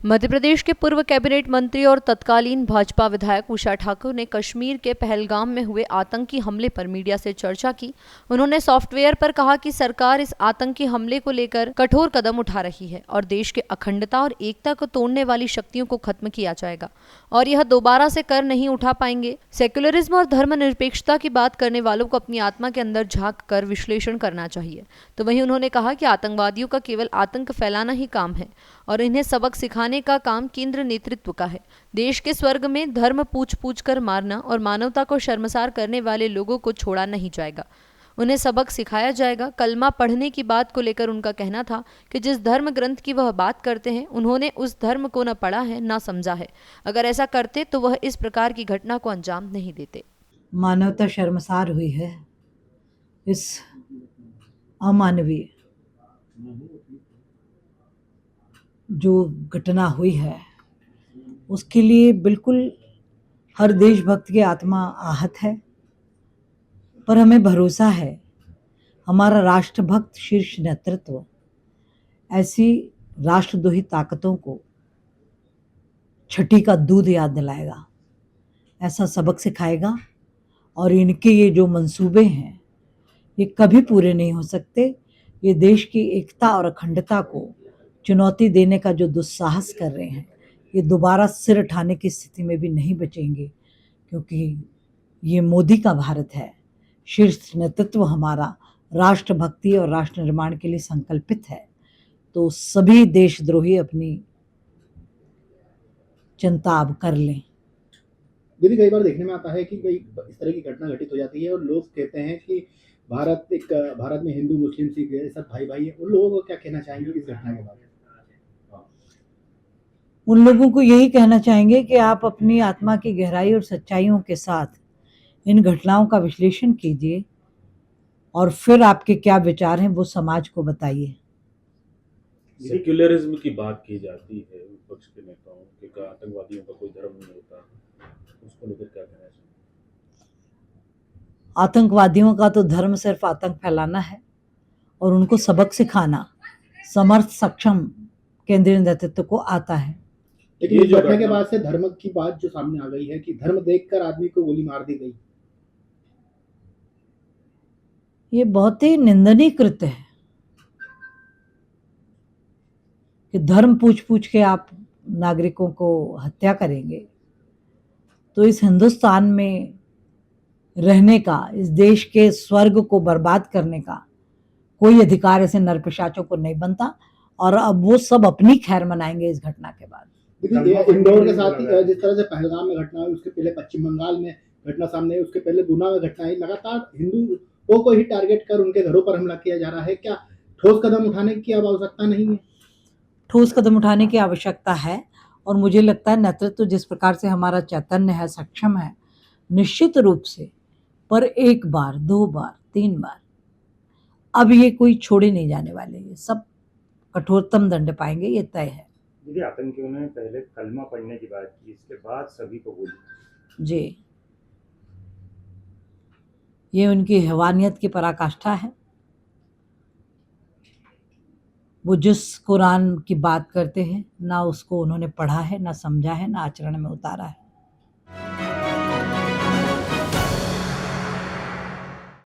मध्य प्रदेश के पूर्व कैबिनेट मंत्री और तत्कालीन भाजपा विधायक उषा ठाकुर ने कश्मीर के पहलगाम में हुए आतंकी हमले पर मीडिया से चर्चा की। उन्होंने सॉफ्टवेयर पर कहा कि सरकार इस आतंकी हमले को लेकर कठोर कदम उठा रही है और देश के अखंडता और एकता को तोड़ने वाली शक्तियों को खत्म किया जाएगा और यह दोबारा से कर नहीं उठा पाएंगे। सेक्युलरिज्म और धर्मनिरपेक्षता की बात करने वालों को अपनी आत्मा के अंदर झांक कर विश्लेषण करना चाहिए। तो वहीं उन्होंने कहा कि आतंकवादियों का केवल आतंक फैलाना ही काम है और इन्हें सबक सिखाने का काम केंद्र नेतृत्व का है। देश के स्वर्ग में धर्म पूछ पूछ कर मारना और मानवता को शर्मसार करने वाले लोगों को छोड़ा नहीं जाएगा, उन्हें सबक सिखाया जाएगा। कलमा पढ़ने की बात को लेकर उनका कहना था कि जिस धर्म ग्रंथ की वह बात करते हैं उन्होंने उस धर्म को न पढ़ा है न समझा है। अगर ऐसा करते तो वह इस प्रकार की घटना को अंजाम नहीं देते। मानवता शर्मसार हुई है इस अमानवीय जो घटना हुई है, उसके लिए बिल्कुल हर देशभक्त की आत्मा आहत है। पर हमें भरोसा है हमारा राष्ट्रभक्त शीर्ष नेतृत्व ऐसी राष्ट्रद्रोही ताकतों को छठी का दूध याद दिलाएगा, ऐसा सबक सिखाएगा और इनके ये जो मंसूबे हैं ये कभी पूरे नहीं हो सकते। ये देश की एकता और अखंडता को चुनौती देने का जो दुस्साहस कर रहे हैं, ये दोबारा सिर उठाने की स्थिति में भी नहीं बचेंगे, क्योंकि ये मोदी का भारत है। शीर्ष नेतृत्व हमारा राष्ट्रभक्ति और राष्ट्र निर्माण के लिए संकल्पित है। तो सभी देशद्रोही अपनी चिंता अब कर लें। दीदी, कई बार देखने में आता है कि कई इस तरह की घटना घटित हो जाती है और लोग कहते हैं कि भारत में हिंदू मुस्लिम सिख सब भाई भाई है। उन लोगों को क्या कहना चाहेंगे इस घटना के बारे में? उन लोगों को यही कहना चाहेंगे कि आप अपनी आत्मा की गहराई और सच्चाइयों के साथ इन घटनाओं का विश्लेषण कीजिए और फिर आपके क्या विचार हैं वो समाज को बताइए। सेक्युलरिज्म की बात की जाती है विपक्ष के नेताओं के, आतंकवादियों का कोई धर्म नहीं होता, उसको लेकर क्या कहना चाहिए? आतंकवादियों का तो धर्म सिर्फ आतंक फैलाना है और उनको सबक सिखाना समर्थ सक्षम केंद्रीय नेतृत्व को आता है। लेकिन इस घटना के बाद से धर्म की बात जो सामने आ गई है कि धर्म देखकर आदमी को गोली मार दी गई, ये बहुत ही निंदनीय कृत्य है कि धर्म पूछ पूछ के आप नागरिकों को हत्या करेंगे। तो इस हिंदुस्तान में रहने का, इस देश के स्वर्ग को बर्बाद करने का कोई अधिकार ऐसे नरपिशाचों को नहीं बनता और अब वो सब अपनी खैर मनाएंगे इस घटना के बाद। इंदौर के साथ जिस तरह से पहलगाम में घटना हुई, उसके पहले पश्चिम बंगाल में घटना सामने आई, उसके पहले गुना में घटना आई, लगातार हिंदुओं को ही टारगेट कर उनके घरों पर हमला किया जा रहा है। क्या ठोस कदम उठाने की अब आवश्यकता नहीं है? ठोस कदम उठाने की आवश्यकता है और मुझे लगता है नेतृत्व जिस प्रकार से हमारा चैतन्य है, सक्षम है, निश्चित रूप से पर एक बार, दो बार, तीन बार अब ये कोई छोड़े नहीं जाने वाले, ये सब कठोरतम दंड पाएंगे, ये तय है। दीदी, आतंकियों ने पहले कलमा पढ़ने की बात की, इसके बाद सभी को गोली। जी, ये उनकी हैवानियत की पराकाष्ठा है। वो जिस कुरान की बात करते हैं ना उसको उन्होंने पढ़ा है, ना समझा है, ना आचरण में उतारा है।